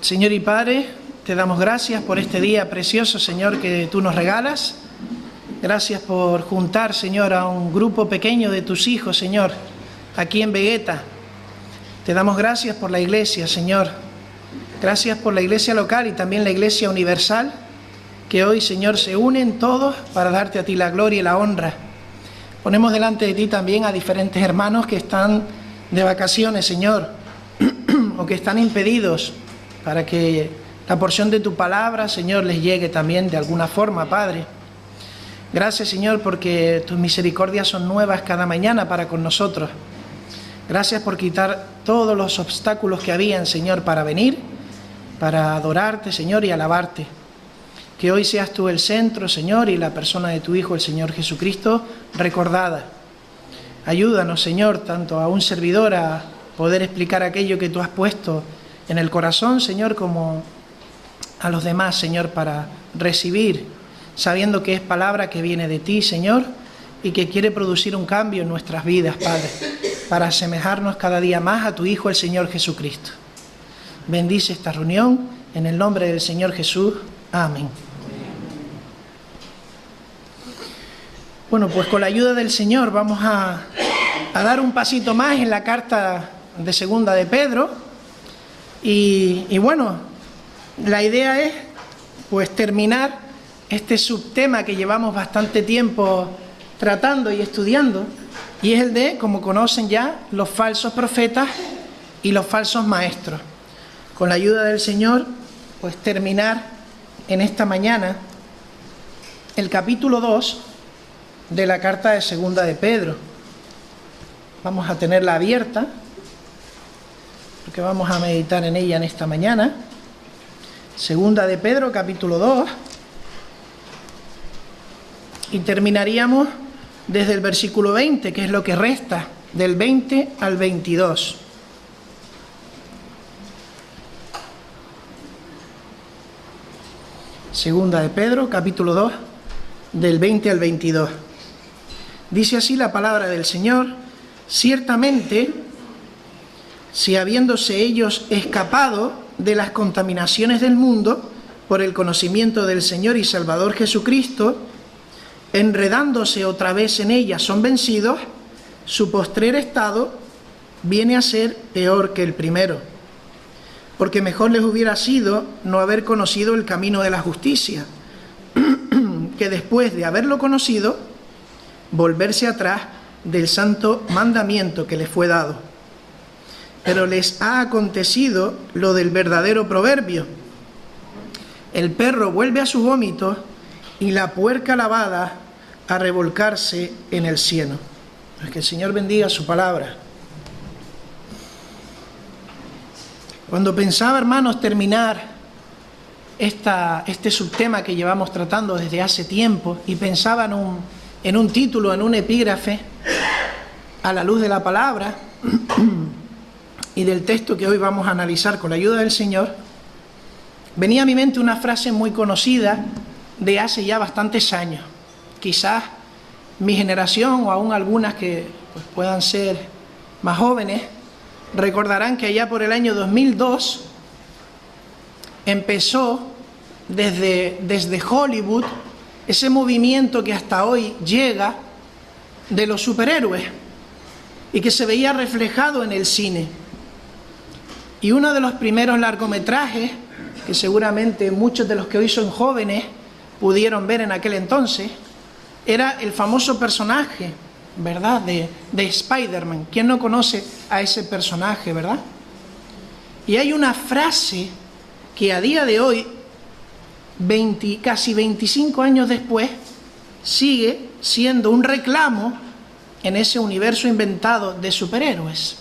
Señor y Padre, te damos gracias por este día precioso, Señor, que tú nos regalas. Gracias por juntar, Señor, a un grupo pequeño de tus hijos, Señor, aquí en Vegueta. Te damos gracias por la iglesia, Señor. Gracias por la iglesia local y también la iglesia universal, que hoy, Señor, se unen todos para darte a ti la gloria y la honra. Ponemos delante de ti también a diferentes hermanos que están de vacaciones, Señor, o que están impedidos, para que la porción de tu palabra, Señor, les llegue también de alguna forma, Padre. Gracias, Señor, porque tus misericordias son nuevas cada mañana para con nosotros. Gracias por quitar todos los obstáculos que habían, Señor, para venir, para adorarte, Señor, y alabarte. Que hoy seas tú el centro, Señor, y la persona de tu Hijo, el Señor Jesucristo, recordada. Ayúdanos, Señor, tanto a un servidor a poder explicar aquello que tú has puesto en el corazón, Señor, como a los demás, Señor, para recibir, sabiendo que es palabra que viene de ti, Señor, y que quiere producir un cambio en nuestras vidas, Padre, para asemejarnos cada día más a tu Hijo, el Señor Jesucristo. Bendice esta reunión, en el nombre del Señor Jesús. Amén. Bueno, pues con la ayuda del Señor vamos a dar un pasito más en la carta de segunda de Pedro. Y bueno, la idea es pues terminar este subtema que llevamos bastante tiempo tratando y estudiando, y es el de, como conocen ya, los falsos profetas y los falsos maestros. Con la ayuda del Señor, pues terminar en esta mañana el capítulo 2 de la carta de segunda de Pedro. Vamos a tenerla abierta, porque vamos a meditar en ella en esta mañana. Segunda de Pedro, capítulo 2, y terminaríamos desde el versículo 20, que es lo que resta, del 20 al 22. Segunda de Pedro, capítulo 2, del 20 al 22. Dice así la palabra del Señor: ciertamente, si habiéndose ellos escapado de las contaminaciones del mundo por el conocimiento del Señor y Salvador Jesucristo, enredándose otra vez en ellas son vencidos, su postrer estado viene a ser peor que el primero, porque mejor les hubiera sido no haber conocido el camino de la justicia, que después de haberlo conocido, volverse atrás del santo mandamiento que les fue dado. Pero les ha acontecido lo del verdadero proverbio: el perro vuelve a su vómito y la puerca lavada a revolcarse en el cieno. Pues que el Señor bendiga su palabra. Cuando pensaba, hermanos, terminar este subtema que llevamos tratando desde hace tiempo, y pensaba en un título, en un epígrafe, a la luz de la palabra y del texto que hoy vamos a analizar con la ayuda del Señor, venía a mi mente una frase muy conocida de hace ya bastantes años. Quizás mi generación, o aún algunas que pues puedan ser más jóvenes, recordarán que allá por el año 2002 empezó desde Hollywood ese movimiento que hasta hoy llega de los superhéroes y que se veía reflejado en el cine. Y uno de los primeros largometrajes, que seguramente muchos de los que hoy son jóvenes pudieron ver en aquel entonces, era el famoso personaje, ¿verdad?, de Spider-Man. ¿Quién no conoce a ese personaje, verdad? Y hay una frase que a día de hoy, casi 25 años después, sigue siendo un reclamo en ese universo inventado de superhéroes.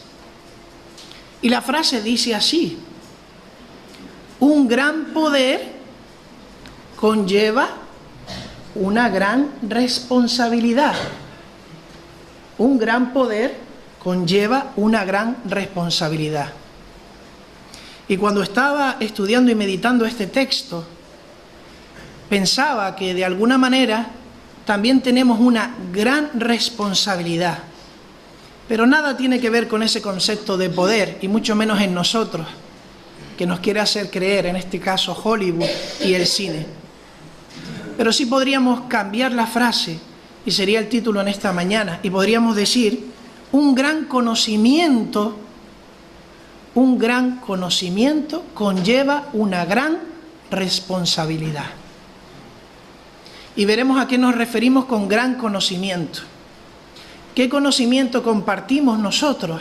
Y la frase dice así: un gran poder conlleva una gran responsabilidad. Un gran poder conlleva una gran responsabilidad. Y cuando estaba estudiando y meditando este texto, pensaba que de alguna manera también tenemos una gran responsabilidad. Pero nada tiene que ver con ese concepto de poder, y mucho menos en nosotros. que nos quiere hacer creer, en este caso Hollywood y el cine. Pero sí podríamos cambiar la frase, y sería el título en esta mañana, y podríamos decir, un gran conocimiento conlleva una gran responsabilidad. Y veremos a qué nos referimos con gran conocimiento. ¿Qué conocimiento compartimos nosotros?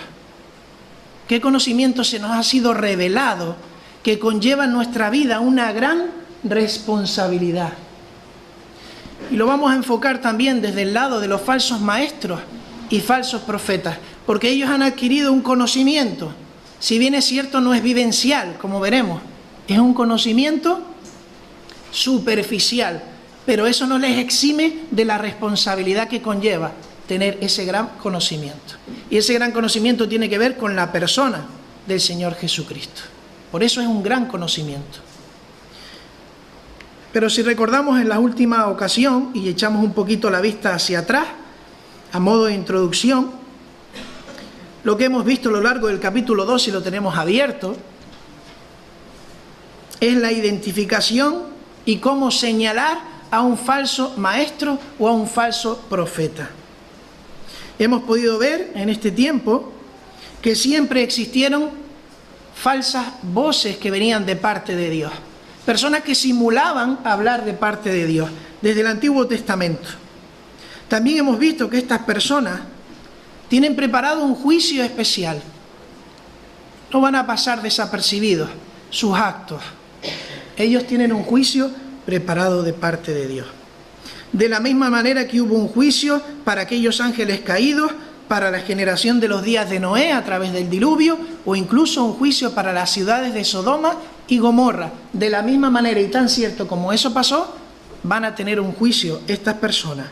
¿Qué conocimiento se nos ha sido revelado que conlleva en nuestra vida una gran responsabilidad? Y lo vamos a enfocar también desde el lado de los falsos maestros y falsos profetas, porque ellos han adquirido un conocimiento. Si bien es cierto, no es vivencial, como veremos, es un conocimiento superficial, pero eso no les exime de la responsabilidad que conlleva tener ese gran conocimiento. Y ese gran conocimiento tiene que ver con la persona del Señor Jesucristo. Por eso es un gran conocimiento. Pero si recordamos en la última ocasión y echamos un poquito la vista hacia atrás, a modo de introducción, lo que hemos visto a lo largo del capítulo 2, y lo tenemos abierto, es la identificación y cómo señalar a un falso maestro o a un falso profeta. Hemos podido ver en este tiempo que siempre existieron falsas voces que venían de parte de Dios. Personas que simulaban hablar de parte de Dios, desde el Antiguo Testamento. También hemos visto que estas personas tienen preparado un juicio especial. No van a pasar desapercibidos sus actos. Ellos tienen un juicio preparado de parte de Dios. De la misma manera que hubo un juicio para aquellos ángeles caídos, para la generación de los días de Noé a través del diluvio, o incluso un juicio para las ciudades de Sodoma y Gomorra. De la misma manera, y tan cierto como eso pasó, van a tener un juicio estas personas.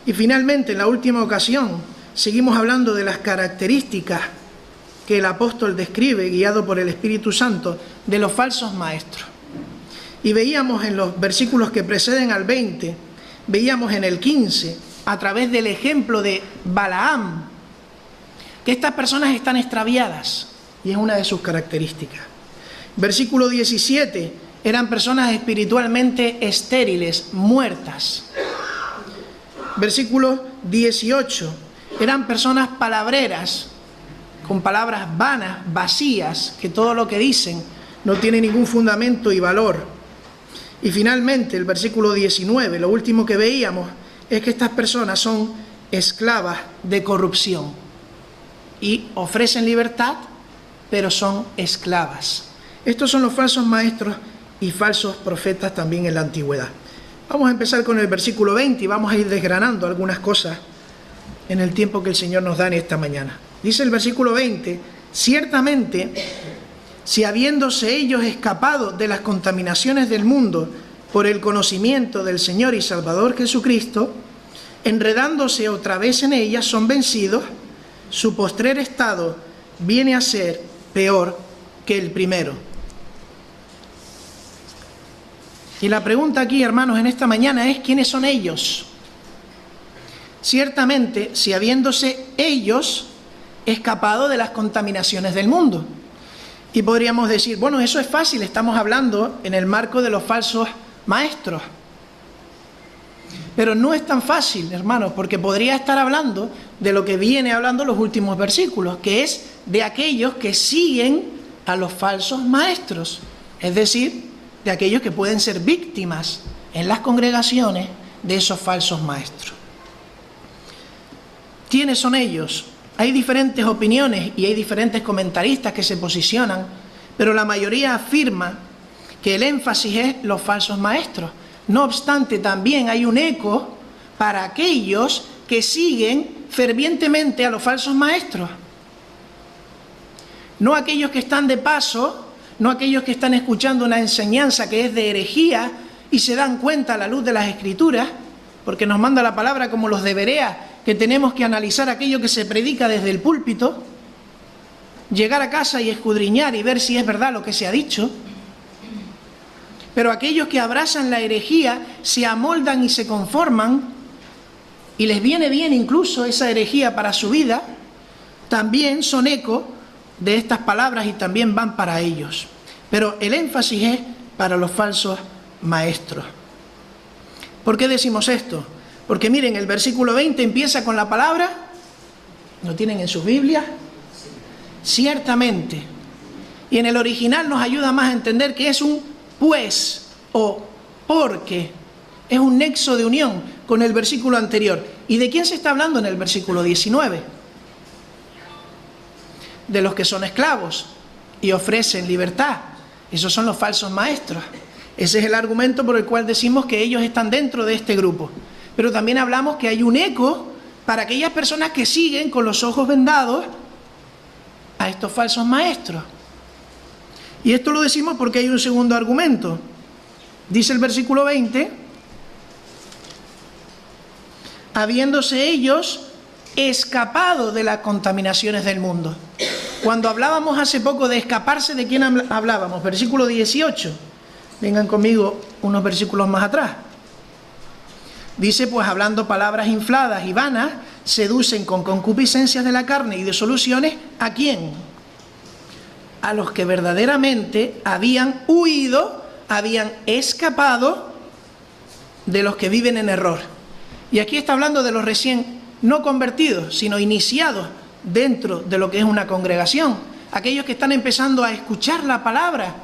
Y finalmente, en la última ocasión, seguimos hablando de las características que el apóstol describe, guiado por el Espíritu Santo, de los falsos maestros. Y veíamos en los versículos que preceden al 20, veíamos en el 15, a través del ejemplo de Balaam, que estas personas están extraviadas, y es una de sus características. Versículo 17, eran personas espiritualmente estériles, muertas. Versículo 18, eran personas palabreras, con palabras vanas, vacías, que todo lo que dicen no tiene ningún fundamento y valor. Y finalmente, el versículo 19, lo último que veíamos, es que estas personas son esclavas de corrupción y ofrecen libertad, pero son esclavas. Estos son los falsos maestros y falsos profetas también en la antigüedad. Vamos a empezar con el versículo 20 y vamos a ir desgranando algunas cosas en el tiempo que el Señor nos da en esta mañana. Dice el versículo 20, ciertamente, si habiéndose ellos escapado de las contaminaciones del mundo por el conocimiento del Señor y Salvador Jesucristo, enredándose otra vez en ellas, son vencidos, su postrer estado viene a ser peor que el primero. Y la pregunta aquí, hermanos, en esta mañana es, ¿quiénes son ellos? Ciertamente, si habiéndose ellos escapado de las contaminaciones del mundo. Y podríamos decir, bueno, eso es fácil, estamos hablando en el marco de los falsos maestros. Pero no es tan fácil, hermanos, porque podría estar hablando de lo que viene hablando los últimos versículos, que es de aquellos que siguen a los falsos maestros, es decir, de aquellos que pueden ser víctimas en las congregaciones de esos falsos maestros. ¿Quiénes son ellos? Hay diferentes opiniones y hay diferentes comentaristas que se posicionan, pero la mayoría afirma que el énfasis es los falsos maestros. No obstante, también hay un eco para aquellos que siguen fervientemente a los falsos maestros. No aquellos que están de paso, no aquellos que están escuchando una enseñanza que es de herejía y se dan cuenta a la luz de las Escrituras, porque nos manda la palabra como los de Berea, que tenemos que analizar aquello que se predica desde el púlpito, llegar a casa y escudriñar y ver si es verdad lo que se ha dicho. Pero aquellos que abrazan la herejía se amoldan y se conforman y les viene bien incluso esa herejía para su vida, también son eco de estas palabras y también van para ellos. Pero el énfasis es para los falsos maestros. ¿Por qué decimos esto? Porque miren, el versículo 20 empieza con la palabra, ¿lo tienen en sus Biblias? Ciertamente. Y en el original nos ayuda más a entender que es un pues o porque. Es un nexo de unión con el versículo anterior. ¿Y de quién se está hablando en el versículo 19? De los que son esclavos y ofrecen libertad. Esos son los falsos maestros. Ese es el argumento por el cual decimos que ellos están dentro de este grupo. Pero también hablamos que hay un eco para aquellas personas que siguen con los ojos vendados a estos falsos maestros. Y esto lo decimos porque hay un segundo argumento. Dice el versículo 20, habiéndose ellos escapado de las contaminaciones del mundo. Cuando hablábamos hace poco de escaparse, ¿de quién hablábamos? Versículo 18. Vengan conmigo unos versículos más atrás. Dice, pues hablando palabras infladas y vanas, seducen con concupiscencias de la carne y disoluciones, ¿a quién? A los que verdaderamente habían huido, habían escapado de los que viven en error. Y aquí está hablando de los recién no convertidos, sino iniciados dentro de lo que es una congregación. Aquellos que están empezando a escuchar la palabra.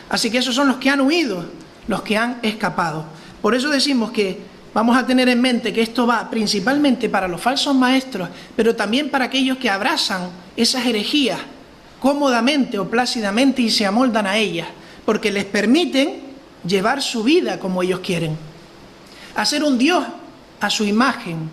Así que esos son los que han huido, los que han escapado. Por eso decimos que vamos a tener en mente que esto va principalmente para los falsos maestros, pero también para aquellos que abrazan esas herejías cómodamente o plácidamente y se amoldan a ellas, porque les permiten llevar su vida como ellos quieren. Hacer un Dios a su imagen.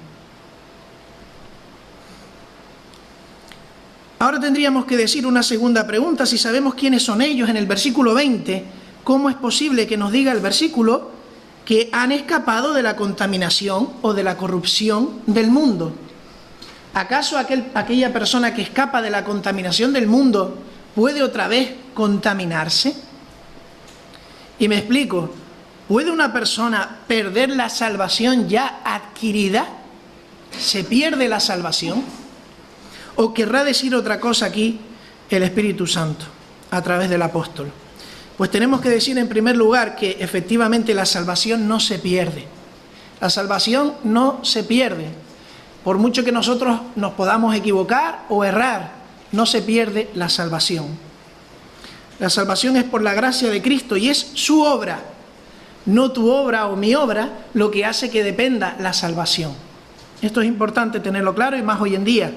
Ahora tendríamos que decir una segunda pregunta. Si sabemos quiénes son ellos en el versículo 20, ¿cómo es posible que nos diga el versículo que han escapado de la contaminación o de la corrupción del mundo? ¿Acaso aquella persona que escapa de la contaminación del mundo puede otra vez contaminarse? Y me explico. ¿Puede una persona perder la salvación ya adquirida? ¿Se pierde la salvación? ¿O querrá decir otra cosa aquí el Espíritu Santo a través del apóstol? Pues tenemos que decir en primer lugar que efectivamente la salvación no se pierde. La salvación no se pierde. Por mucho que nosotros nos podamos equivocar o errar, no se pierde la salvación. La salvación es por la gracia de Cristo y es su obra. No tu obra o mi obra, lo que hace que dependa la salvación. Esto es importante tenerlo claro y más hoy en día.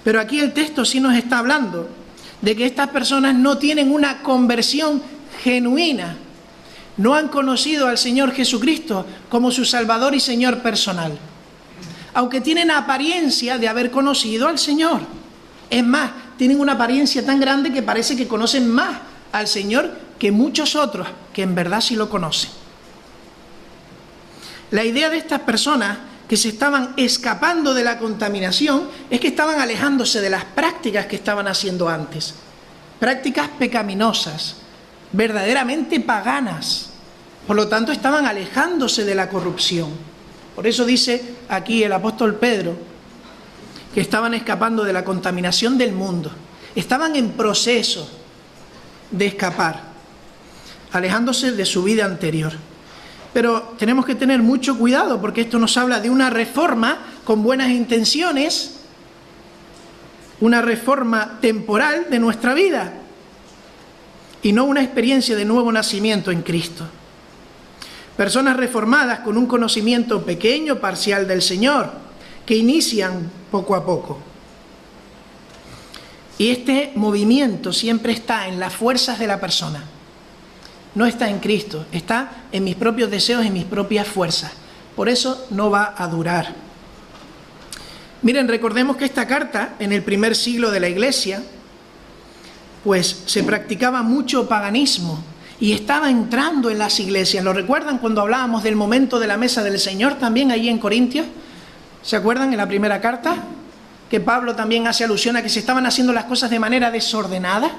Pero aquí el texto sí nos está hablando de que estas personas no tienen una conversión genuina. No han conocido al Señor Jesucristo como su Salvador y Señor personal. Aunque tienen apariencia de haber conocido al Señor. Es más, tienen una apariencia tan grande que parece que conocen más al Señor que muchos otros que en verdad sí lo conocen. La idea de estas personas que se estaban escapando de la contaminación es que estaban alejándose de las prácticas que estaban haciendo antes. Prácticas pecaminosas, verdaderamente paganas. Por lo tanto, estaban alejándose de la corrupción. Por eso dice aquí el apóstol Pedro que estaban escapando de la contaminación del mundo. Estaban en proceso de escapar, alejándose de su vida anterior. Pero tenemos que tener mucho cuidado porque esto nos habla de una reforma con buenas intenciones, una reforma temporal de nuestra vida y no una experiencia de nuevo nacimiento en Cristo. Personas reformadas con un conocimiento pequeño, parcial del Señor, que inician poco a poco. Y este movimiento siempre está en las fuerzas de la persona. No está en Cristo, está en mis propios deseos, en mis propias fuerzas. Por eso no va a durar. Miren, recordemos que esta carta, en el primer siglo de la Iglesia, pues se practicaba mucho paganismo y estaba entrando en las iglesias. ¿Lo recuerdan cuando hablábamos del momento de la mesa del Señor también allí en Corintios? ¿Se acuerdan en la primera carta? Que Pablo también hace alusión a que se estaban haciendo las cosas de manera desordenada,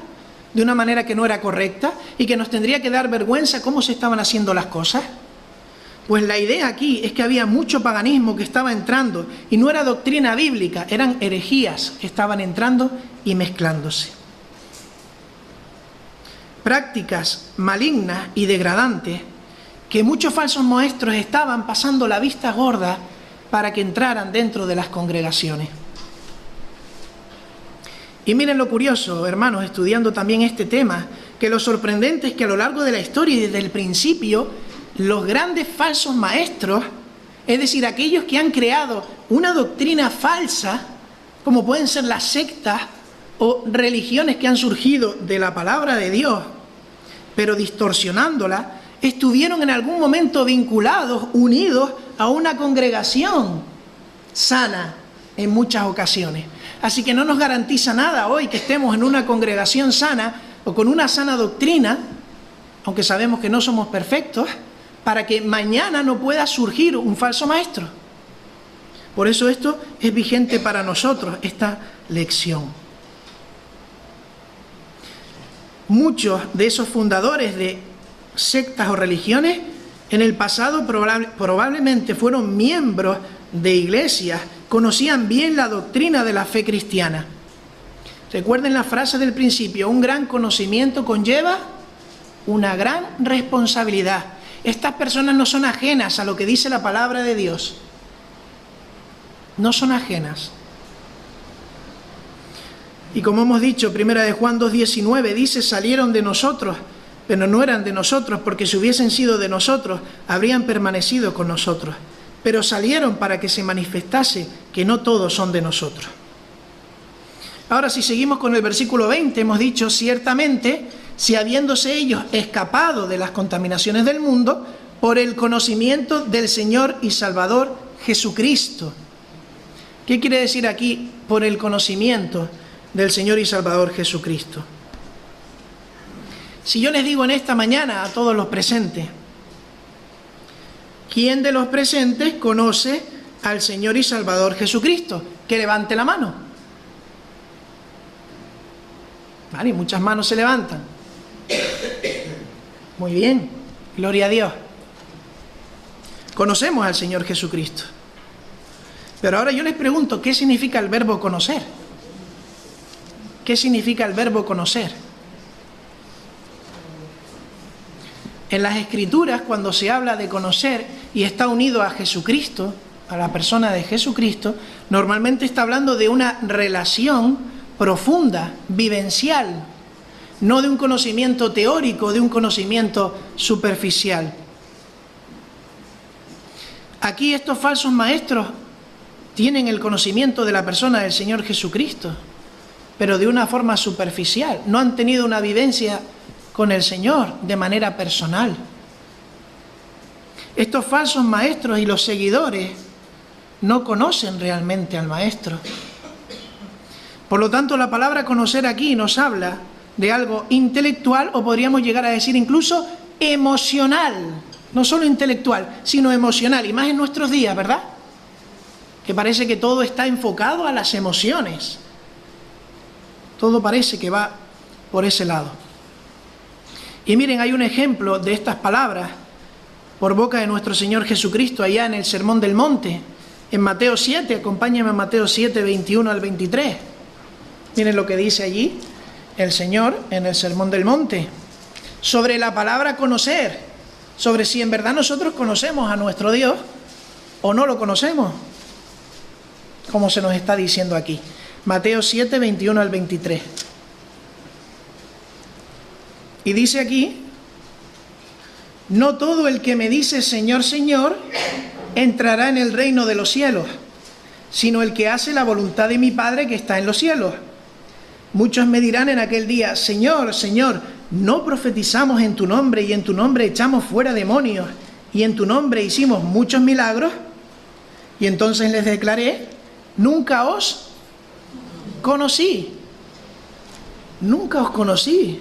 de una manera que no era correcta y que nos tendría que dar vergüenza cómo se estaban haciendo las cosas. Pues la idea aquí es que había mucho paganismo que estaba entrando y no era doctrina bíblica, eran herejías que estaban entrando y mezclándose. Prácticas malignas y degradantes que muchos falsos maestros estaban pasando la vista gorda para que entraran dentro de las congregaciones. Y miren lo curioso, hermanos, estudiando también este tema, que lo sorprendente es que a lo largo de la historia y desde el principio, los grandes falsos maestros, es decir, aquellos que han creado una doctrina falsa, como pueden ser las sectas o religiones que han surgido de la palabra de Dios, pero distorsionándola, estuvieron en algún momento vinculados, unidos a una congregación sana en muchas ocasiones. Así que no nos garantiza nada hoy que estemos en una congregación sana o con una sana doctrina, aunque sabemos que no somos perfectos, para que mañana no pueda surgir un falso maestro. Por eso esto es vigente para nosotros, esta lección. Muchos de esos fundadores de sectas o religiones en el pasado probablemente fueron miembros de iglesias, conocían bien la doctrina de la fe cristiana. Recuerden la frase del principio, un gran conocimiento conlleva una gran responsabilidad. Estas personas no son ajenas a lo que dice la palabra de Dios. No son ajenas. Y como hemos dicho, 1 de Juan 2:19 dice, salieron de nosotros, pero no eran de nosotros, porque si hubiesen sido de nosotros, habrían permanecido con nosotros. Pero salieron para que se manifestase que no todos son de nosotros. Ahora, si seguimos con el versículo 20, hemos dicho, ciertamente, si habiéndose ellos escapado de las contaminaciones del mundo, por el conocimiento del Señor y Salvador Jesucristo. ¿Qué quiere decir aquí por el conocimiento del Señor y Salvador Jesucristo? Si yo les digo en esta mañana a todos los presentes, ¿quién de los presentes conoce al Señor y Salvador Jesucristo? Que levante la mano. Vale, y muchas manos se levantan. Muy bien, gloria a Dios. Conocemos al Señor Jesucristo. Pero ahora yo les pregunto, ¿qué significa el verbo conocer? ¿Qué significa el verbo conocer? En las Escrituras, cuando se habla de conocer y está unido a Jesucristo, a la persona de Jesucristo, normalmente está hablando de una relación profunda, vivencial, no de un conocimiento teórico, de un conocimiento superficial. Aquí estos falsos maestros tienen el conocimiento de la persona del Señor Jesucristo, pero de una forma superficial. No han tenido una vivencia con el Señor de manera personal. Estos falsos maestros y los seguidores no conocen realmente al Maestro. Por lo tanto, la palabra conocer aquí nos habla de algo intelectual, o podríamos llegar a decir incluso emocional. No solo intelectual, sino emocional. Y más en nuestros días, ¿verdad? Que parece que todo está enfocado a las emociones. Todo parece que va por ese lado. Y miren, hay un ejemplo de estas palabras por boca de nuestro Señor Jesucristo allá en el Sermón del Monte, en Mateo 7, acompáñame a Mateo 7, 21 al 23. Miren lo que dice allí el Señor en el Sermón del Monte, sobre la palabra conocer, sobre si en verdad nosotros conocemos a nuestro Dios o no lo conocemos, como se nos está diciendo aquí. Mateo 7, 21 al 23. Y dice aquí, no todo el que me dice Señor, Señor, entrará en el reino de los cielos, sino el que hace la voluntad de mi Padre que está en los cielos. Muchos me dirán en aquel día, Señor, Señor, ¿no profetizamos en tu nombre y en tu nombre echamos fuera demonios y en tu nombre hicimos muchos milagros? Y entonces les declaré, nunca os conocí, nunca os conocí.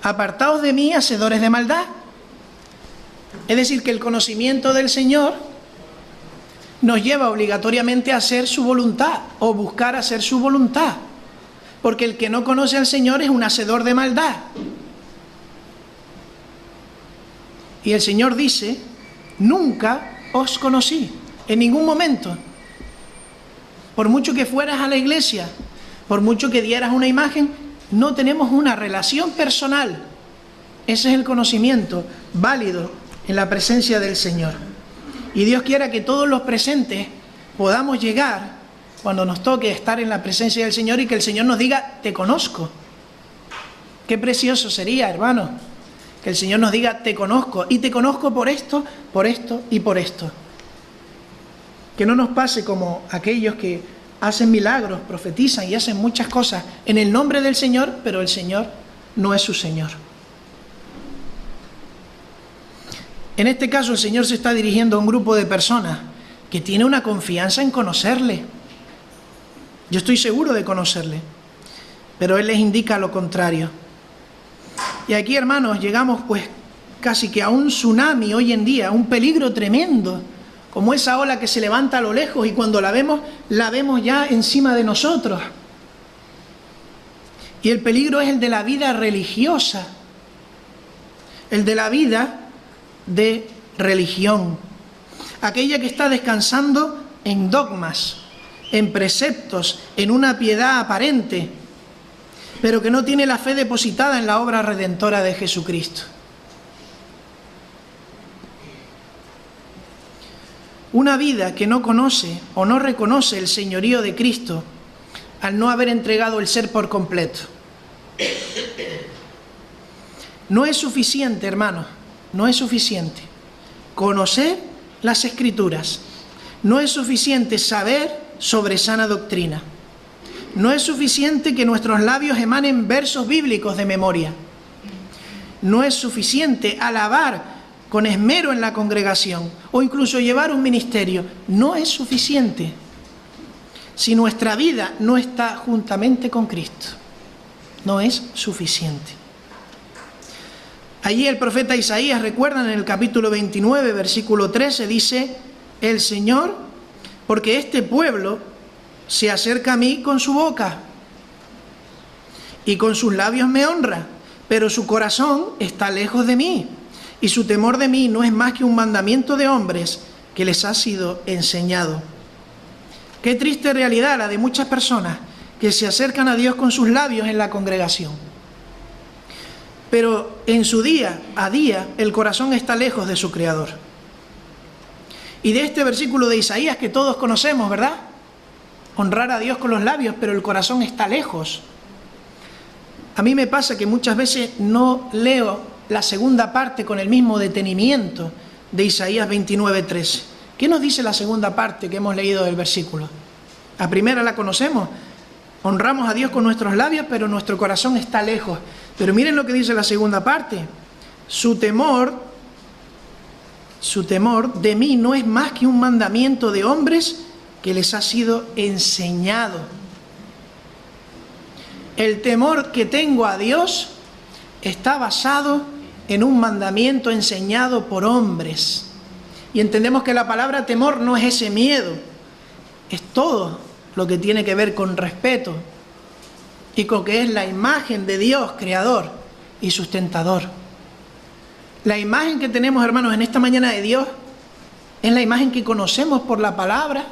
Apartaos de mí, hacedores de maldad. Es decir, que el conocimiento del Señor nos lleva obligatoriamente a hacer su voluntad o buscar hacer su voluntad. Porque el que no conoce al Señor es un hacedor de maldad. Y el Señor dice nunca os conocí, en ningún momento. Por mucho que fueras a la iglesia, por mucho que dieras una imagen, no tenemos una relación personal. Ese es el conocimiento válido en la presencia del Señor. Y Dios quiera que todos los presentes podamos llegar, cuando nos toque estar en la presencia del Señor, y que el Señor nos diga, te conozco. Qué precioso sería, hermano, que el Señor nos diga, te conozco, y te conozco por esto y por esto. Que no nos pase como aquellos que hacen milagros, profetizan y hacen muchas cosas en el nombre del Señor, pero el Señor no es su Señor. En este caso el Señor se está dirigiendo a un grupo de personas que tiene una confianza en conocerle. Yo estoy seguro de conocerle, pero Él les indica lo contrario. Y aquí, hermanos, llegamos pues casi que a un tsunami hoy en día, un peligro tremendo, como esa ola que se levanta a lo lejos y cuando la vemos ya encima de nosotros. Y el peligro es el de la vida religiosa, el de la vida de religión, aquella que está descansando en dogmas, en preceptos, en una piedad aparente, pero que no tiene la fe depositada en la obra redentora de Jesucristo. Una vida que no conoce o no reconoce el señorío de Cristo al no haber entregado el ser por completo. No es suficiente, hermanos, no es suficiente conocer las Escrituras, no es suficiente saber sobre sana doctrina, no es suficiente que nuestros labios emanen versos bíblicos de memoria, no es suficiente alabar con esmero en la congregación, o incluso llevar un ministerio, no es suficiente si nuestra vida no está juntamente con Cristo. No es suficiente. Allí el profeta Isaías, recuerdan, en el capítulo 29, versículo 13, dice, el Señor, porque este pueblo se acerca a mí con su boca, y con sus labios me honra, pero su corazón está lejos de mí. Y su temor de mí no es más que un mandamiento de hombres que les ha sido enseñado. Qué triste realidad la de muchas personas que se acercan a Dios con sus labios en la congregación. Pero en su día a día el corazón está lejos de su Creador. Y de este versículo de Isaías que todos conocemos, ¿verdad? Honrar a Dios con los labios, pero el corazón está lejos. A mí me pasa que muchas veces no leo la segunda parte con el mismo detenimiento de Isaías 29:13. ¿Qué nos dice la segunda parte que hemos leído del versículo? La primera la conocemos. Honramos a Dios con nuestros labios, pero nuestro corazón está lejos. Pero miren lo que dice la segunda parte. Su temor de mí no es más que un mandamiento de hombres que les ha sido enseñado. El temor que tengo a Dios está basado en un mandamiento enseñado por hombres. Y entendemos que la palabra temor no es ese miedo, es todo lo que tiene que ver con respeto y con que es la imagen de Dios, creador y sustentador. La imagen que tenemos, hermanos, en esta mañana de Dios es la imagen que conocemos por la palabra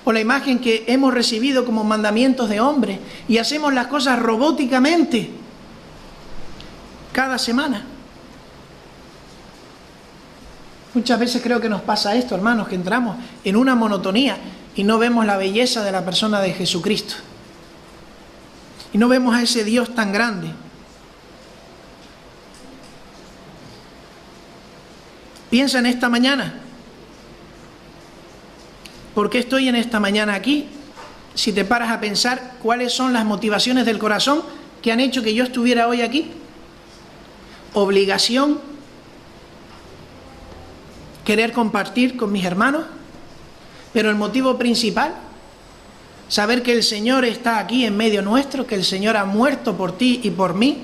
o la imagen que hemos recibido como mandamientos de hombres y hacemos las cosas robóticamente cada semana. Muchas veces creo que nos pasa esto, hermanos, que entramos en una monotonía y no vemos la belleza de la persona de Jesucristo. Y no vemos a ese Dios tan grande. Piensa en esta mañana. ¿Por qué estoy en esta mañana aquí? Si te paras a pensar cuáles son las motivaciones del corazón que han hecho que yo estuviera hoy aquí. Obligación, querer compartir con mis hermanos, pero el motivo principal, saber que el Señor está aquí en medio nuestro, que el Señor ha muerto por ti y por mí,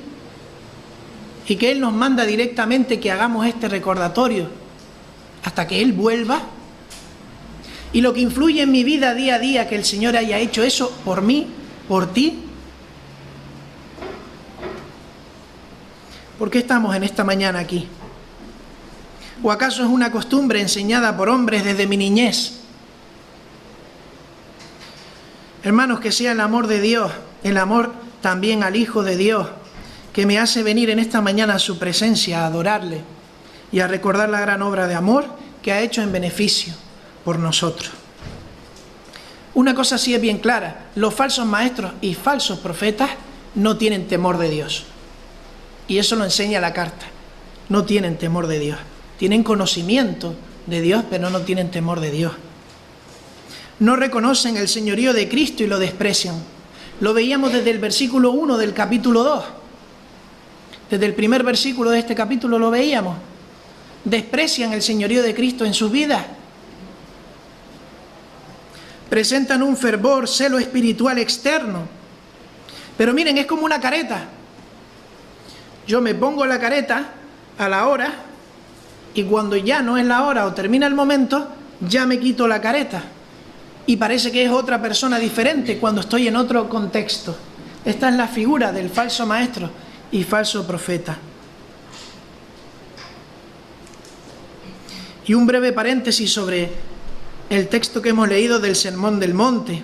y que Él nos manda directamente que hagamos este recordatorio hasta que Él vuelva. Y lo que influye en mi vida día a día, que el Señor haya hecho eso por mí, por ti. ¿Por qué estamos en esta mañana aquí? ¿O acaso es una costumbre enseñada por hombres desde mi niñez? Hermanos, que sea el amor de Dios, el amor también al Hijo de Dios, que me hace venir en esta mañana a su presencia, a adorarle y a recordar la gran obra de amor que ha hecho en beneficio por nosotros. Una cosa sí es bien clara: los falsos maestros y falsos profetas no tienen temor de Dios. Y eso lo enseña la carta. No tienen temor de Dios. Tienen conocimiento de Dios, pero no tienen temor de Dios. No reconocen el señorío de Cristo y lo desprecian. Lo veíamos desde el versículo 1 del capítulo 2. Desde el primer versículo de este capítulo lo veíamos. Desprecian el señorío de Cristo en sus vidas. Presentan un fervor, celo espiritual externo. Pero miren, es como una careta. Yo me pongo la careta a la hora y cuando ya no es la hora o termina el momento, ya me quito la careta. Y parece que es otra persona diferente cuando estoy en otro contexto. Esta es la figura del falso maestro y falso profeta. Y un breve paréntesis sobre el texto que hemos leído del Sermón del Monte.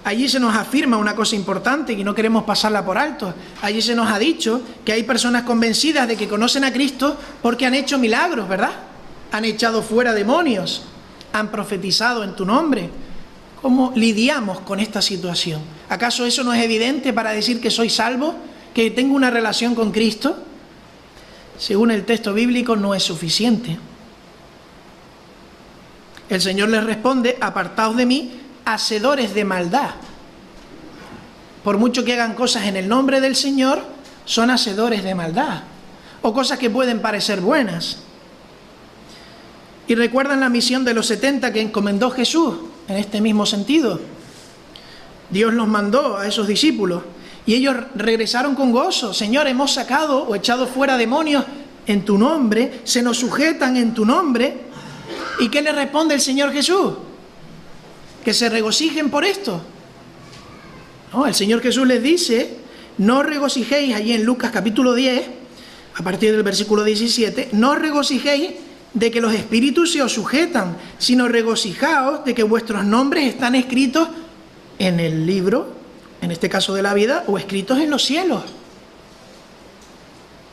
Allí se nos afirma una cosa importante y no queremos pasarla por alto. Allí se nos ha dicho que hay personas convencidas de que conocen a Cristo porque han hecho milagros, ¿verdad? Han echado fuera demonios, han profetizado en tu nombre. ¿Cómo lidiamos con esta situación? ¿Acaso eso no es evidente para decir que soy salvo, que tengo una relación con Cristo? Según el texto bíblico, no es suficiente. El Señor les responde: apartaos de mí, hacedores de maldad. Por mucho que hagan cosas en el nombre del Señor, son hacedores de maldad, o cosas que pueden parecer buenas. Y recuerdan la misión de los 70 que encomendó Jesús en este mismo sentido. Dios los mandó a esos discípulos y ellos regresaron con gozo. Señor, hemos sacado o echado fuera demonios en tu nombre, se nos sujetan en tu nombre. ¿Y qué le responde el Señor Jesús? Que se regocijen por esto. No, el Señor Jesús les dice: no regocijéis, allí en Lucas capítulo 10, a partir del versículo 17, no regocijéis de que los espíritus se os sujetan, sino regocijaos de que vuestros nombres están escritos en el libro, en este caso de la vida, o escritos en los cielos.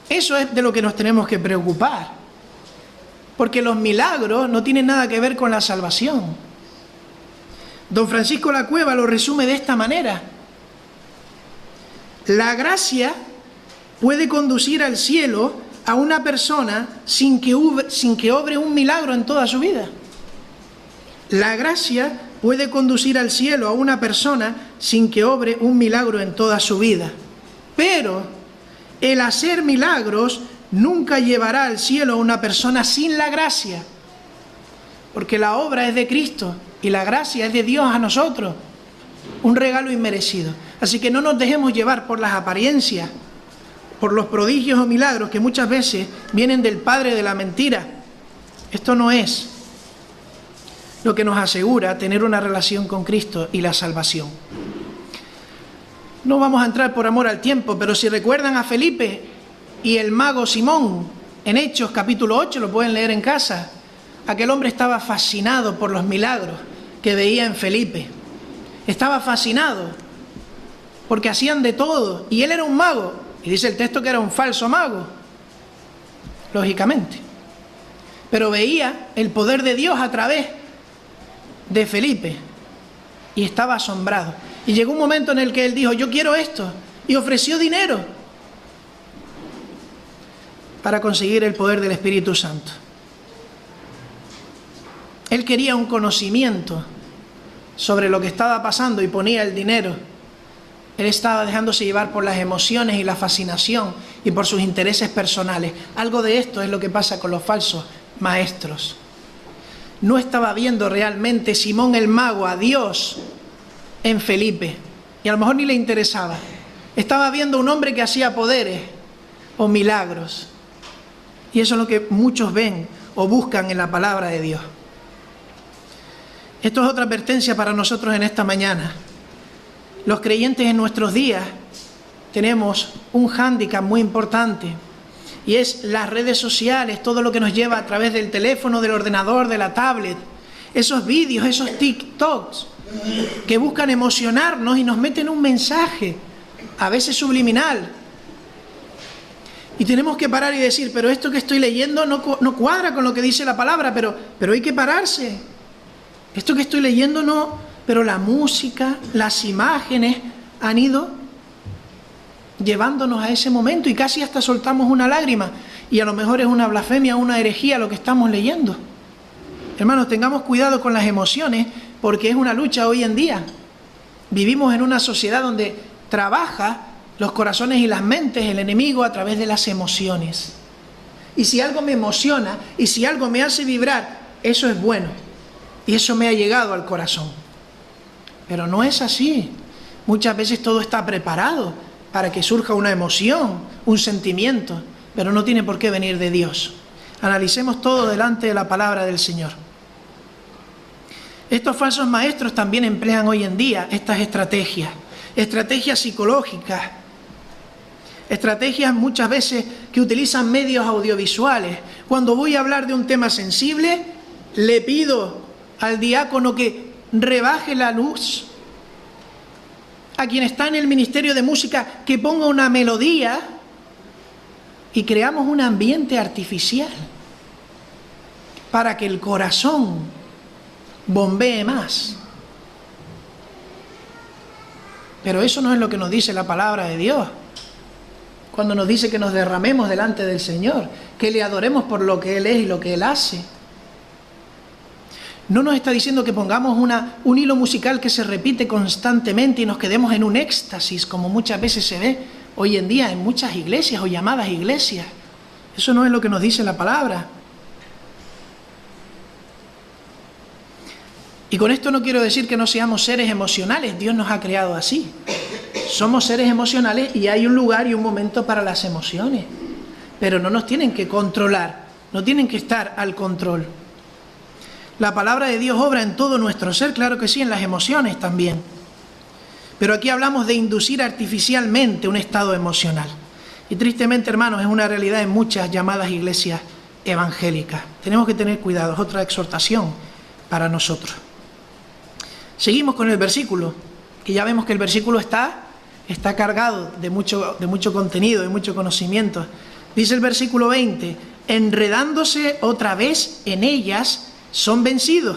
Eso es de lo que nos tenemos que preocupar, porque los milagros no tienen nada que ver con la salvación. Don Francisco La Cueva lo resume de esta manera: la gracia puede conducir al cielo a una persona sin que obre un milagro en toda su vida. La gracia puede conducir al cielo a una persona sin que obre un milagro en toda su vida. Pero el hacer milagros nunca llevará al cielo a una persona sin la gracia, porque la obra es de Cristo y la gracia es de Dios a nosotros, un regalo inmerecido. Así que no nos dejemos llevar por las apariencias, por los prodigios o milagros que muchas veces vienen del padre de la mentira. Esto no es lo que nos asegura tener una relación con Cristo y la salvación. No vamos a entrar por amor al tiempo, pero si recuerdan a Felipe y el mago Simón, en Hechos capítulo 8, lo pueden leer en casa. Aquel hombre estaba fascinado por los milagros que veía en Felipe. Estaba fascinado porque hacían de todo y él era un mago. Y dice el texto que era un falso mago, lógicamente. Pero veía el poder de Dios a través de Felipe y estaba asombrado. Y llegó un momento en el que él dijo: yo quiero esto, y ofreció dinero para conseguir el poder del Espíritu Santo. Él quería un conocimiento sobre lo que estaba pasando y ponía el dinero. Él estaba dejándose llevar por las emociones y la fascinación y por sus intereses personales. Algo de esto es lo que pasa con los falsos maestros. No estaba viendo realmente Simón el mago a Dios en Felipe, y a lo mejor ni le interesaba. Estaba viendo a un hombre que hacía poderes o milagros, y eso es lo que muchos ven o buscan en la palabra de Dios. Esto es otra advertencia para nosotros en esta mañana. Los creyentes en nuestros días tenemos un hándicap muy importante, y es las redes sociales, todo lo que nos lleva a través del teléfono, del ordenador, de la tablet, esos vídeos, esos TikToks que buscan emocionarnos y nos meten un mensaje, a veces subliminal. Y tenemos que parar y decir, pero esto que estoy leyendo no cuadra con lo que dice la palabra, pero hay que pararse. Esto que estoy leyendo no, pero la música, las imágenes han ido llevándonos a ese momento y casi hasta soltamos una lágrima. Y a lo mejor es una blasfemia, una herejía lo que estamos leyendo. Hermanos, tengamos cuidado con las emociones porque es una lucha hoy en día. Vivimos en una sociedad donde trabaja los corazones y las mentes el enemigo a través de las emociones. Y si algo me emociona y si algo me hace vibrar, eso es bueno. Y eso me ha llegado al corazón. Pero no es así. Muchas veces todo está preparado para que surja una emoción, un sentimiento, pero no tiene por qué venir de Dios. Analicemos todo delante de la palabra del Señor. Estos falsos maestros también emplean hoy en día estas estrategias psicológicas, estrategias muchas veces que utilizan medios audiovisuales. Cuando voy a hablar de un tema sensible, le pido al diácono que rebaje la luz, a quien está en el ministerio de música que ponga una melodía y creamos un ambiente artificial para que el corazón bombee más. Pero eso no es lo que nos dice la palabra de Dios. Cuando nos dice que nos derramemos delante del Señor, que le adoremos por lo que Él es y lo que Él hace. No nos está diciendo que pongamos un hilo musical que se repite constantemente y nos quedemos en un éxtasis, como muchas veces se ve hoy en día en muchas iglesias o llamadas iglesias. Eso no es lo que nos dice la palabra. Y con esto no quiero decir que no seamos seres emocionales. Dios nos ha creado así. Somos seres emocionales y hay un lugar y un momento para las emociones. Pero no nos tienen que controlar, no tienen que estar al control. La palabra de Dios obra en todo nuestro ser, claro que sí, en las emociones también. Pero aquí hablamos de inducir artificialmente un estado emocional. Y tristemente, hermanos, es una realidad en muchas llamadas iglesias evangélicas. Tenemos que tener cuidado, es otra exhortación para nosotros. Seguimos con el versículo, que ya vemos que el versículo está cargado de mucho contenido, de mucho conocimiento. Dice el versículo 20, enredándose otra vez en ellas, son vencidos.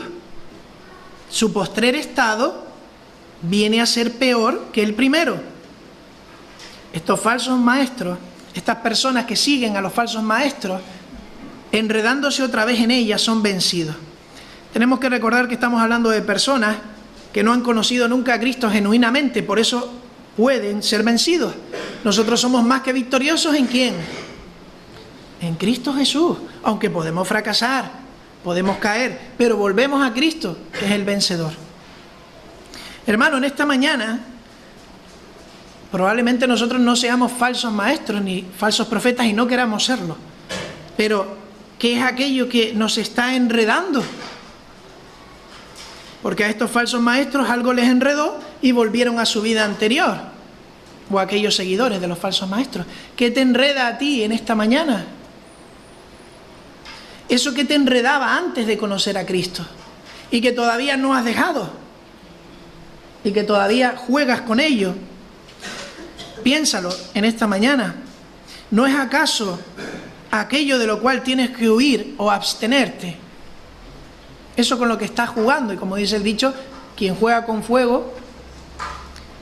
Su postrer estado viene a ser peor que el primero. Estos falsos maestros, estas personas que siguen a los falsos maestros, enredándose otra vez en ellas, son vencidos. Tenemos que recordar que estamos hablando de personas que no han conocido nunca a Cristo genuinamente, por eso pueden ser vencidos. Nosotros somos más que victoriosos, ¿en quién? En Cristo Jesús. Aunque podemos fracasar, podemos caer, pero volvemos a Cristo, que es el vencedor. Hermano, en esta mañana, probablemente nosotros no seamos falsos maestros ni falsos profetas y no queramos serlo. Pero, ¿qué es aquello que nos está enredando? Porque a estos falsos maestros algo les enredó y volvieron a su vida anterior. O a aquellos seguidores de los falsos maestros. ¿Qué te enreda a ti en esta mañana? Eso que te enredaba antes de conocer a Cristo y que todavía no has dejado y que todavía juegas con ello. Piénsalo en esta mañana. ¿No es acaso aquello de lo cual tienes que huir o abstenerte? Eso con lo que estás jugando, y como dice el dicho, quien juega con fuego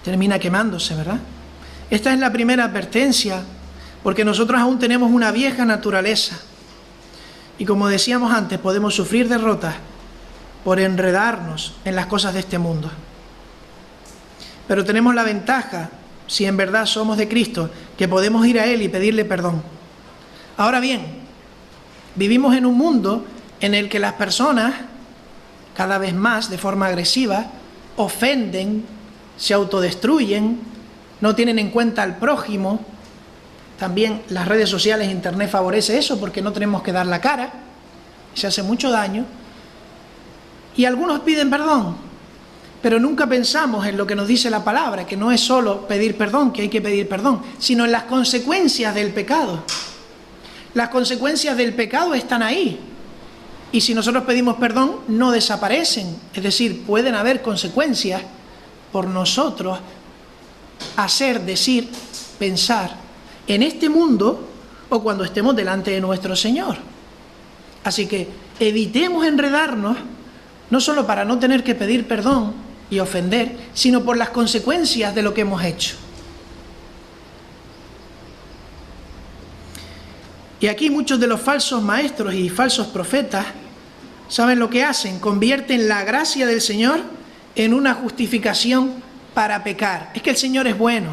termina quemándose, ¿verdad? Esta es la primera advertencia, porque nosotros aún tenemos una vieja naturaleza. Y como decíamos antes, podemos sufrir derrotas por enredarnos en las cosas de este mundo. Pero tenemos la ventaja, si en verdad somos de Cristo, que podemos ir a Él y pedirle perdón. Ahora bien, vivimos en un mundo en el que las personas, cada vez más, de forma agresiva, ofenden, se autodestruyen, no tienen en cuenta al prójimo. También las redes sociales, internet favorece eso porque no tenemos que dar la cara, se hace mucho daño. Y algunos piden perdón, pero nunca pensamos en lo que nos dice la palabra, que no es solo pedir perdón, que hay que pedir perdón, sino en las consecuencias del pecado. las consecuencias del pecado están ahí. Y si nosotros pedimos perdón, no desaparecen. Es decir, pueden haber consecuencias por nosotros hacer, decir, pensar en este mundo o cuando estemos delante de nuestro Señor. Así que evitemos enredarnos, no solo para no tener que pedir perdón y ofender, sino por las consecuencias de lo que hemos hecho. Y aquí muchos de los falsos maestros y falsos profetas, ¿saben lo que hacen? Convierten la gracia del Señor en una justificación para pecar. Es que el Señor es bueno.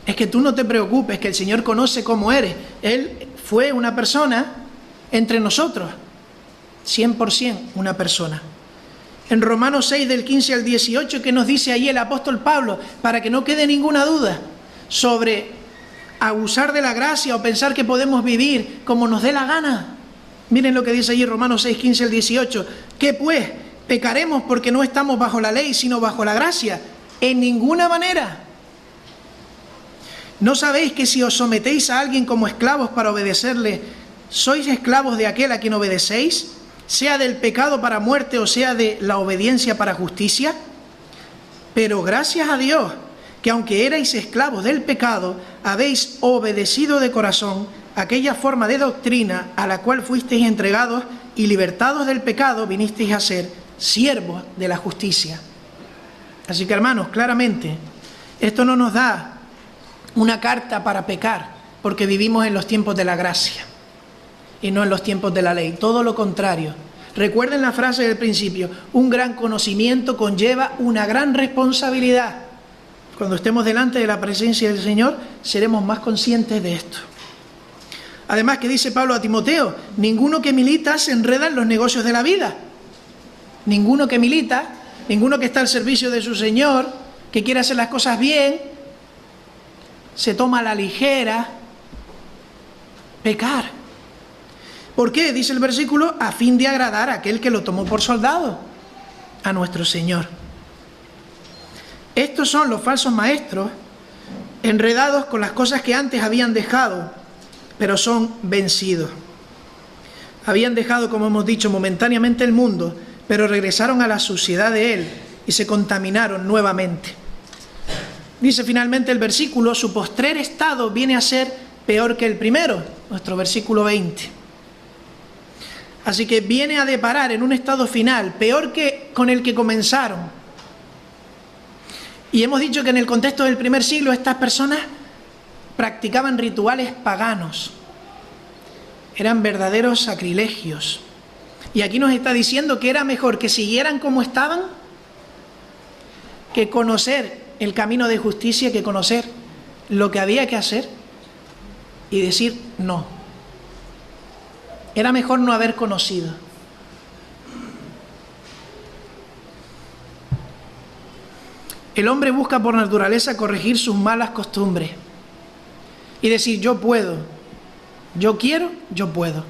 Es que tú no te preocupes, que el Señor conoce cómo eres. Él fue una persona entre nosotros, 100% una persona. En Romanos 6, del 15 al 18, ¿qué nos dice ahí el apóstol Pablo? Para que no quede ninguna duda sobre abusar de la gracia o pensar que podemos vivir como nos dé la gana. Miren lo que dice allí Romanos 6, 15 al 18. ¿Qué pues? ¿Pecaremos porque no estamos bajo la ley, sino bajo la gracia? En ninguna manera. ¿No sabéis que si os sometéis a alguien como esclavos para obedecerle, sois esclavos de aquel a quien obedecéis, sea del pecado para muerte o sea de la obediencia para justicia? Pero gracias a Dios, que aunque erais esclavos del pecado, habéis obedecido de corazón aquella forma de doctrina a la cual fuisteis entregados, y libertados del pecado vinisteis a ser siervos de la justicia. Así que, hermanos, claramente, esto no nos da una carta para pecar, porque vivimos en los tiempos de la gracia y no en los tiempos de la ley. Todo lo contrario. Recuerden la frase del principio: un gran conocimiento conlleva una gran responsabilidad. Cuando estemos delante de la presencia del Señor, seremos más conscientes de esto. Además, que dice Pablo a Timoteo: ninguno que milita se enreda en los negocios de la vida. Ninguno que milita, ninguno que está al servicio de su Señor, que quiere hacer las cosas bien, se toma a la ligera pecar. ¿Por qué? Dice el versículo: a fin de agradar a aquel que lo tomó por soldado, a nuestro Señor. Estos son los falsos maestros, enredados con las cosas que antes habían dejado, pero son vencidos. Habían dejado, como hemos dicho, momentáneamente el mundo, pero regresaron a la suciedad de él y se contaminaron nuevamente. Dice finalmente el versículo: su postrer estado viene a ser peor que el primero, nuestro versículo 20. Así que viene a deparar en un estado final peor que con el que comenzaron. Y hemos dicho que en el contexto del primer siglo estas personas practicaban rituales paganos. Eran verdaderos sacrilegios. Y aquí nos está diciendo que era mejor que siguieran como estaban que conocer el camino de justicia, que conocer lo que había que hacer y decir no. Era mejor no haber conocido. El hombre busca por naturaleza corregir sus malas costumbres y decir: yo puedo, yo quiero, yo puedo.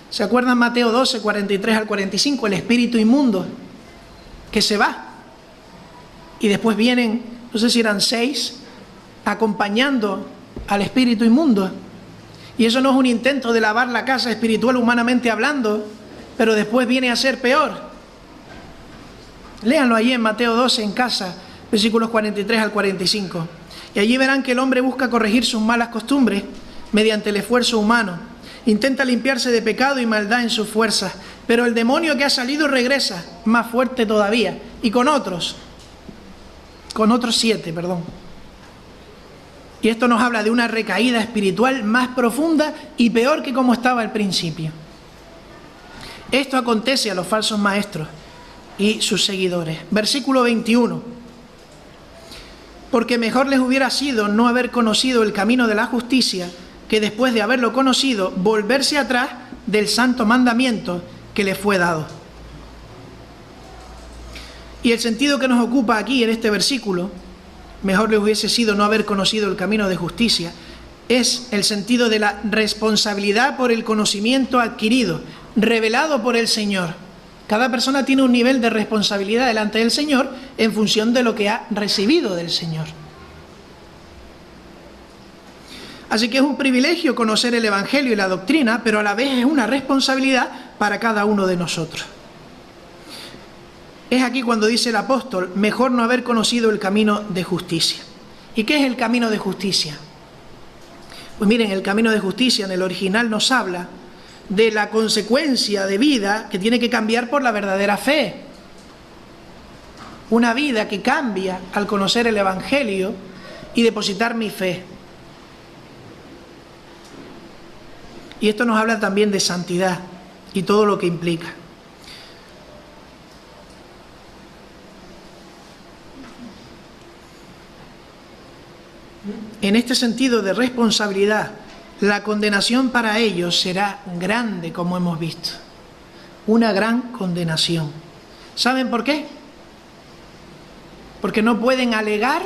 ¿Se acuerdan Mateo 12, 43 al 45? El espíritu inmundo que se va. Y después vienen, no sé si eran 6, acompañando al espíritu inmundo. Y eso no es un intento de lavar la casa espiritual humanamente hablando, pero después viene a ser peor. Léanlo allí en Mateo 12 en casa, versículos 43 al 45. Y allí verán que el hombre busca corregir sus malas costumbres mediante el esfuerzo humano. Intenta limpiarse de pecado y maldad en sus fuerzas, pero el demonio que ha salido regresa, más fuerte todavía, y con otros 7, Y esto nos habla de una recaída espiritual más profunda y peor que como estaba al principio. Esto acontece a los falsos maestros y sus seguidores. Versículo 21. Porque mejor les hubiera sido no haber conocido el camino de la justicia, que después de haberlo conocido, volverse atrás del santo mandamiento que les fue dado. Y el sentido que nos ocupa aquí en este versículo, mejor les hubiese sido no haber conocido el camino de justicia, es el sentido de la responsabilidad por el conocimiento adquirido, revelado por el Señor. Cada persona tiene un nivel de responsabilidad delante del Señor en función de lo que ha recibido del Señor. Así que es un privilegio conocer el Evangelio y la doctrina, pero a la vez es una responsabilidad para cada uno de nosotros. Es aquí cuando dice el apóstol, mejor no haber conocido el camino de justicia. ¿Y qué es el camino de justicia? Pues miren, el camino de justicia en el original nos habla de la consecuencia de vida que tiene que cambiar por la verdadera fe. Una vida que cambia al conocer el Evangelio y depositar mi fe. Y esto nos habla también de santidad y todo lo que implica. En este sentido de responsabilidad, la condenación para ellos será grande, como hemos visto. Una gran condenación. ¿Saben por qué? Porque no pueden alegar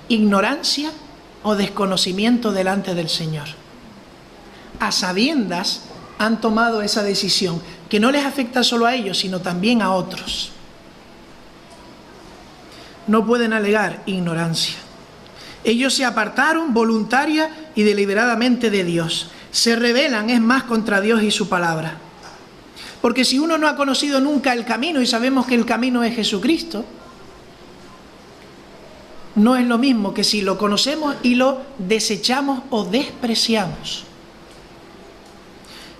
ignorancia o desconocimiento delante del Señor. A sabiendas han tomado esa decisión, que no les afecta solo a ellos, sino también a otros. No pueden alegar ignorancia. Ellos se apartaron voluntaria y deliberadamente de Dios. Se rebelan, es más, contra Dios y su palabra. Porque si uno no ha conocido nunca el camino, y sabemos que el camino es Jesucristo, no es lo mismo que si lo conocemos y lo desechamos o despreciamos.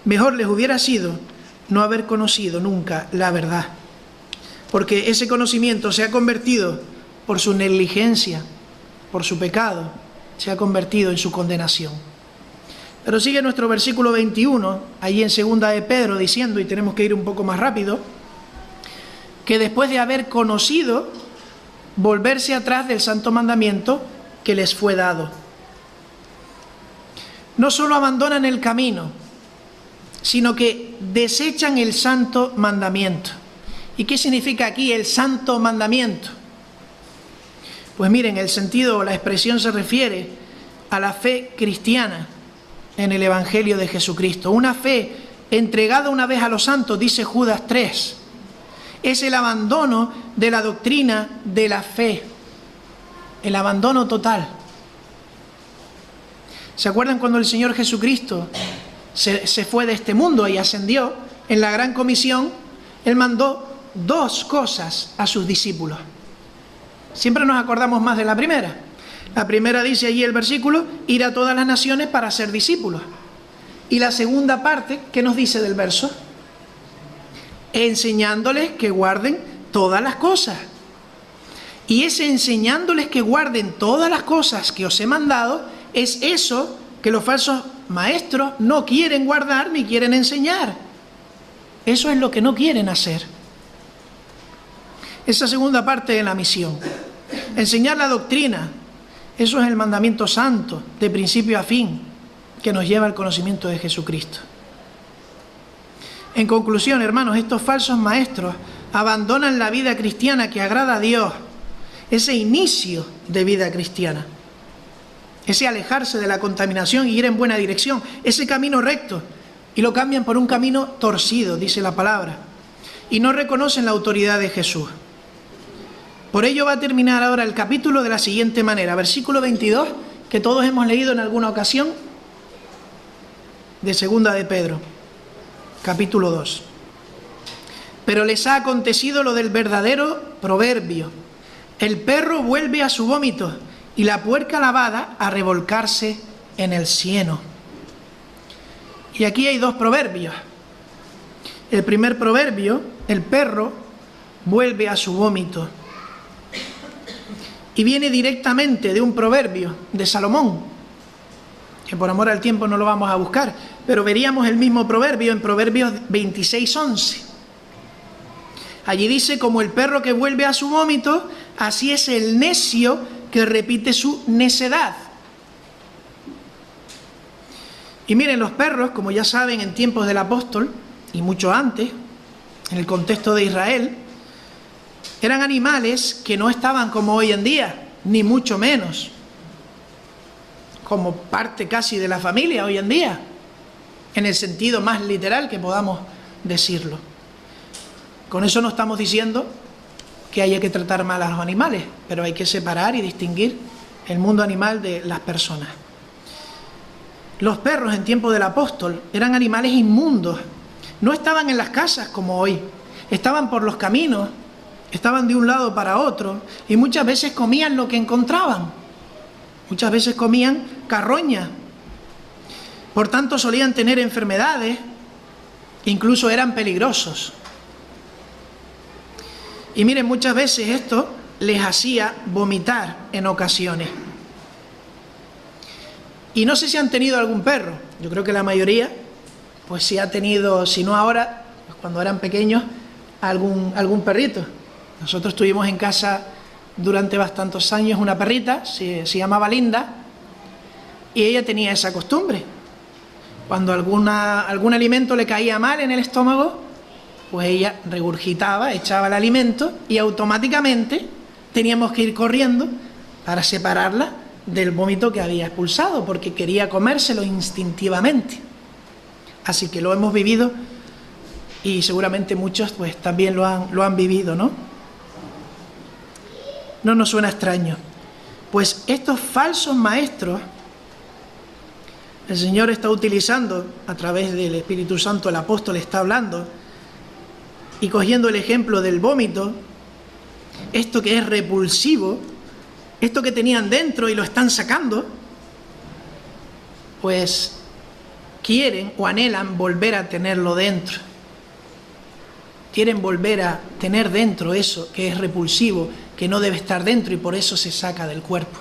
Mejor les hubiera sido no haber conocido nunca la verdad, porque ese conocimiento se ha convertido, por su negligencia, por su pecado, se ha convertido en su condenación. Pero sigue nuestro versículo 21, allí en 2 de Pedro, diciendo, y tenemos que ir un poco más rápido, que después de haber conocido, volverse atrás del santo mandamiento que les fue dado. No solo abandonan el camino, sino que desechan el santo mandamiento. ¿Y qué significa aquí el santo mandamiento? Pues miren, el sentido o la expresión se refiere a la fe cristiana en el Evangelio de Jesucristo. Una fe entregada una vez a los santos, dice Judas 3. Es el abandono de la doctrina de la fe. El abandono total. ¿Se acuerdan cuando el Señor Jesucristo se fue de este mundo y ascendió? En la gran comisión, Él mandó dos cosas a sus discípulos. Siempre nos acordamos más de la primera. La primera dice allí el versículo, ir a todas las naciones para ser discípulos. Y la segunda parte, ¿qué nos dice del verso? Enseñándoles que guarden todas las cosas. Y ese enseñándoles que guarden todas las cosas que os he mandado, es eso que los falsos maestros no quieren guardar ni quieren enseñar. Eso es lo que no quieren hacer. Esa segunda parte de la misión. Enseñar la doctrina. Eso es el mandamiento santo, de principio a fin, que nos lleva al conocimiento de Jesucristo. En conclusión, hermanos, estos falsos maestros abandonan la vida cristiana que agrada a Dios, ese inicio de vida cristiana, ese alejarse de la contaminación y ir en buena dirección, ese camino recto, y lo cambian por un camino torcido, dice la palabra, y no reconocen la autoridad de Jesús. Por ello va a terminar ahora el capítulo de la siguiente manera, versículo 22, que todos hemos leído en alguna ocasión, de 2 de Pedro, capítulo 2. Pero les ha acontecido lo del verdadero proverbio: el perro vuelve a su vómito y la puerca lavada a revolcarse en el cieno. Y aquí hay dos proverbios. El primer proverbio, el perro vuelve a su vómito. Y viene directamente de un proverbio de Salomón, que por amor al tiempo no lo vamos a buscar, pero veríamos el mismo proverbio en Proverbios 26:11. Allí dice, como el perro que vuelve a su vómito, así es el necio que repite su necedad. Y miren, los perros, como ya saben, en tiempos del apóstol, y mucho antes, en el contexto de Israel, eran animales que no estaban como hoy en día, ni mucho menos, como parte casi de la familia hoy en día, en el sentido más literal que podamos decirlo. Con eso no estamos diciendo que haya que tratar mal a los animales, pero hay que separar y distinguir el mundo animal de las personas. Los perros en tiempo del apóstol eran animales inmundos. No estaban en las casas como hoy. Estaban por los caminos, estaban de un lado para otro y muchas veces comían lo que encontraban. Muchas veces comían carroña. Por tanto, solían tener enfermedades, incluso eran peligrosos. Y miren, muchas veces esto les hacía vomitar en ocasiones. Y no sé si han tenido algún perro. Yo creo que la mayoría, pues sí ha tenido, si no ahora, pues cuando eran pequeños, algún perrito. Nosotros tuvimos en casa durante bastantes años una perrita, se llamaba Linda, y ella tenía esa costumbre. Cuando algún alimento le caía mal en el estómago, pues ella regurgitaba, echaba el alimento y automáticamente teníamos que ir corriendo para separarla del vómito que había expulsado, porque quería comérselo instintivamente. Así que lo hemos vivido y seguramente muchos pues también lo han vivido, ¿no? No nos suena extraño. Pues estos falsos maestros, el Señor está utilizando a través del Espíritu Santo, el apóstol está hablando y cogiendo el ejemplo del vómito, esto que es repulsivo, esto que tenían dentro y lo están sacando, pues quieren o anhelan volver a tenerlo dentro. Quieren volver a tener dentro eso que es repulsivo, que no debe estar dentro y por eso se saca del cuerpo.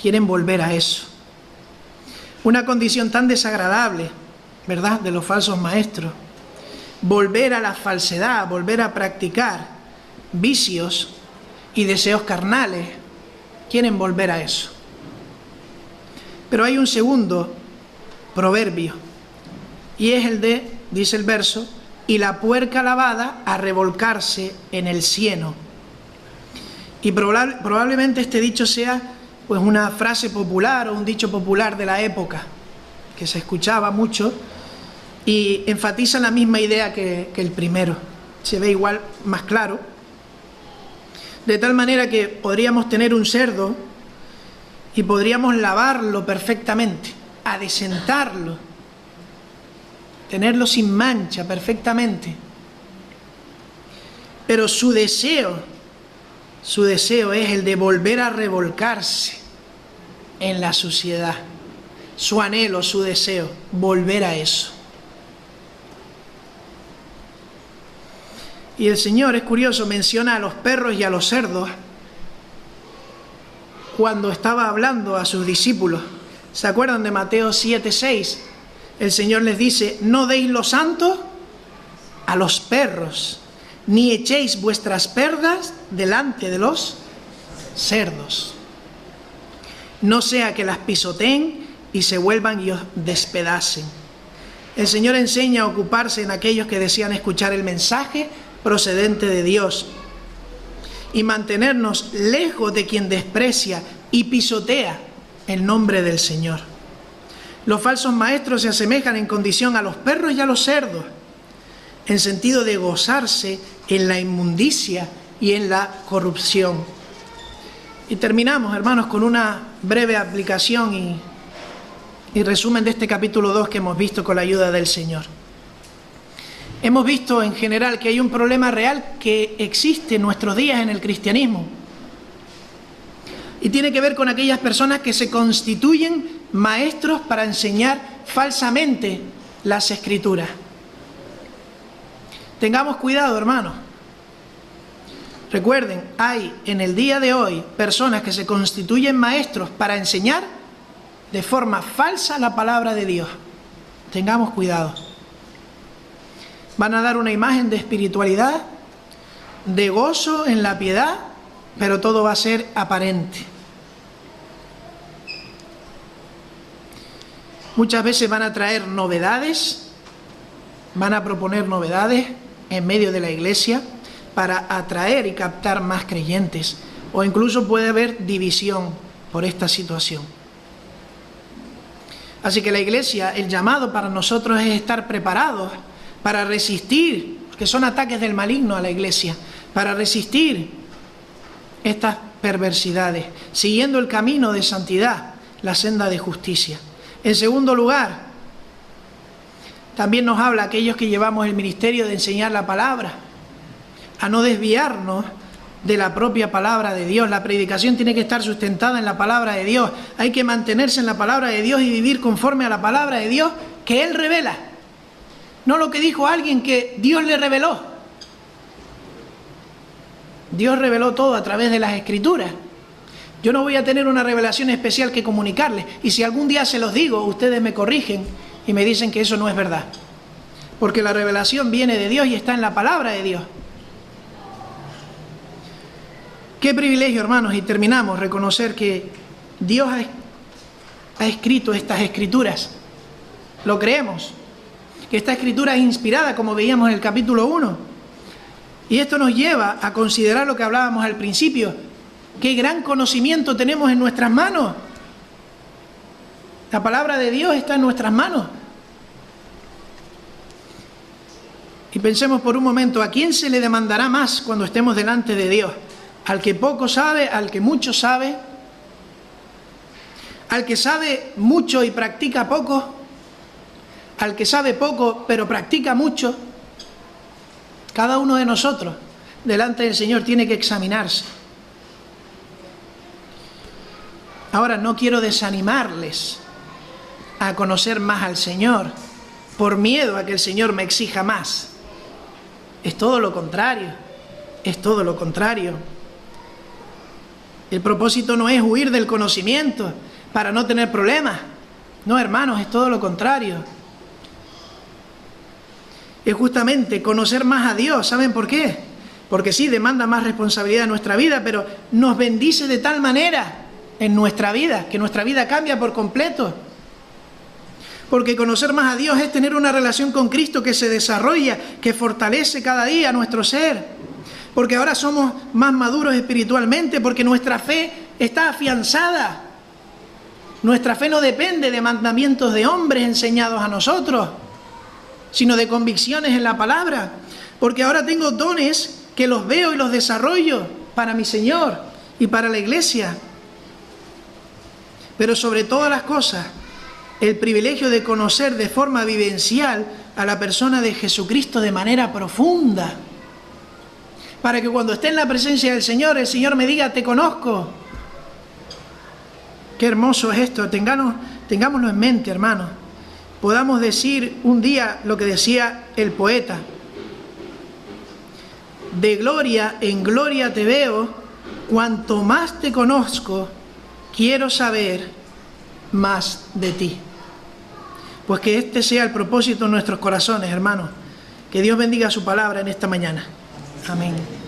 Quieren volver a eso. Una condición tan desagradable, ¿verdad?, de los falsos maestros. Volver a la falsedad, volver a practicar vicios y deseos carnales. Quieren volver a eso. Pero hay un segundo proverbio, y es el de, dice el verso, y la puerca lavada a revolcarse en el cieno. Y probablemente este dicho sea pues una frase popular o un dicho popular de la época, que se escuchaba mucho y enfatiza la misma idea que el primero. Se ve igual, más claro. De tal manera que podríamos tener un cerdo y podríamos lavarlo perfectamente, adecentarlo, tenerlo sin mancha perfectamente. Pero su deseo es el de volver a revolcarse en la suciedad. Su anhelo, su deseo, volver a eso. Y el Señor, es curioso, menciona a los perros y a los cerdos cuando estaba hablando a sus discípulos. ¿Se acuerdan de Mateo 7:6? El Señor les dice, no deis lo santo a los perros, ni echéis vuestras perlas delante de los cerdos, no sea que las pisoteen y se vuelvan y os despedacen. El Señor enseña a ocuparse en aquellos que desean escuchar el mensaje procedente de Dios y mantenernos lejos de quien desprecia y pisotea el nombre del Señor. Los falsos maestros se asemejan en condición a los perros y a los cerdos, en sentido de gozarse en la inmundicia y en la corrupción. Y terminamos, hermanos, con una breve aplicación y resumen de este capítulo 2 que hemos visto con la ayuda del Señor. Hemos visto en general que hay un problema real que existe en nuestros días en el cristianismo. Y tiene que ver con aquellas personas que se constituyen maestros para enseñar falsamente las Escrituras. Tengamos cuidado, hermanos. Recuerden, hay en el día de hoy personas que se constituyen maestros para enseñar de forma falsa la palabra de Dios. Tengamos cuidado. Van a dar una imagen de espiritualidad, de gozo en la piedad, pero todo va a ser aparente. Muchas veces van a traer novedades, van a proponer novedades en medio de la iglesia para atraer y captar más creyentes, o incluso puede haber división por esta situación. Así que la iglesia, el llamado para nosotros es estar preparados para resistir, porque son ataques del maligno a la iglesia, para resistir estas perversidades, siguiendo el camino de santidad, la senda de justicia. En segundo lugar, también nos habla a aquellos que llevamos el ministerio de enseñar la palabra, a no desviarnos de la propia palabra de Dios. La predicación tiene que estar sustentada en la palabra de Dios. Hay que mantenerse en la palabra de Dios y vivir conforme a la palabra de Dios que Él revela. No lo que dijo alguien que Dios le reveló. Dios reveló todo a través de las Escrituras. Yo no voy a tener una revelación especial que comunicarles. Y si algún día se los digo, ustedes me corrigen y me dicen que eso no es verdad. Porque la revelación viene de Dios y está en la palabra de Dios. Qué privilegio, hermanos, y terminamos, reconocer que Dios ha escrito estas Escrituras. Lo creemos, que esta Escritura es inspirada, como veíamos en el capítulo 1. Y esto nos lleva a considerar lo que hablábamos al principio. Qué gran conocimiento tenemos en nuestras manos. La palabra de Dios está en nuestras manos. Y pensemos por un momento, ¿a quién se le demandará más cuando estemos delante de Dios? ¿Al que poco sabe, al que mucho sabe? ¿Al que sabe mucho y practica poco? ¿Al que sabe poco pero practica mucho? Cada uno de nosotros delante del Señor tiene que examinarse. Ahora, no quiero desanimarles a conocer más al Señor por miedo a que el Señor me exija más. Es todo lo contrario, es todo lo contrario. El propósito no es huir del conocimiento para no tener problemas. No, hermanos, es todo lo contrario. Es justamente conocer más a Dios. ¿Saben por qué? Porque sí, demanda más responsabilidad en nuestra vida, pero nos bendice de tal manera en nuestra vida, que nuestra vida cambia por completo. Porque conocer más a Dios es tener una relación con Cristo que se desarrolla, que fortalece cada día nuestro ser. Porque ahora somos más maduros espiritualmente, porque nuestra fe está afianzada. Nuestra fe no depende de mandamientos de hombres enseñados a nosotros, sino de convicciones en la palabra. Porque ahora tengo dones que los veo y los desarrollo para mi Señor y para la iglesia. Pero sobre todas las cosas, el privilegio de conocer de forma vivencial a la persona de Jesucristo de manera profunda. Para que cuando esté en la presencia del Señor, el Señor me diga, te conozco. Qué hermoso es esto, tengámoslo en mente, hermanos. Podamos decir un día lo que decía el poeta. De gloria en gloria te veo, cuanto más te conozco, quiero saber más de ti. Pues que este sea el propósito de nuestros corazones, hermanos. Que Dios bendiga su palabra en esta mañana. Amén.